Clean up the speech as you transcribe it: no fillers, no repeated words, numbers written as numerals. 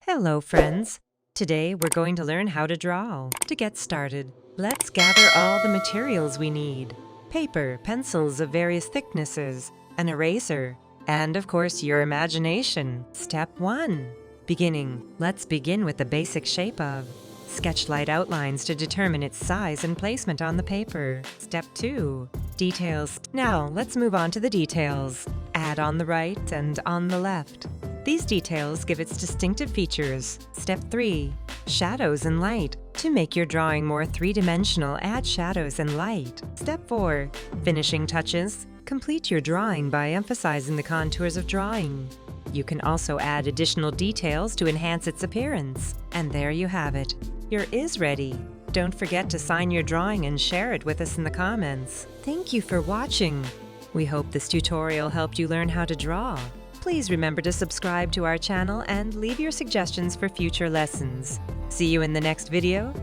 Hello, friends. Today we're going to learn how to draw. To get started, let's gather all the materials we need. Paper, pencils of various thicknesses, an eraser, and of course your imagination. Step 1. Beginning. Let's begin with the basic shape of. Sketch light outlines to determine its size and placement on the paper. Step 2. Details. Now let's move on to the details. Add on the right and on the left. These details give its distinctive features. Step 3. Shadows and light. To make your drawing more three-dimensional, add shadows and light. Step 4. Finishing touches. Complete your drawing by emphasizing the contours of drawing. You can also add additional details to enhance its appearance. And there you have it. Your is ready. Don't forget to sign your drawing and share it with us in the comments. Thank you for watching. We hope this tutorial helped you learn how to draw. Please remember to subscribe to our channel and leave your suggestions for future lessons. See you in the next video.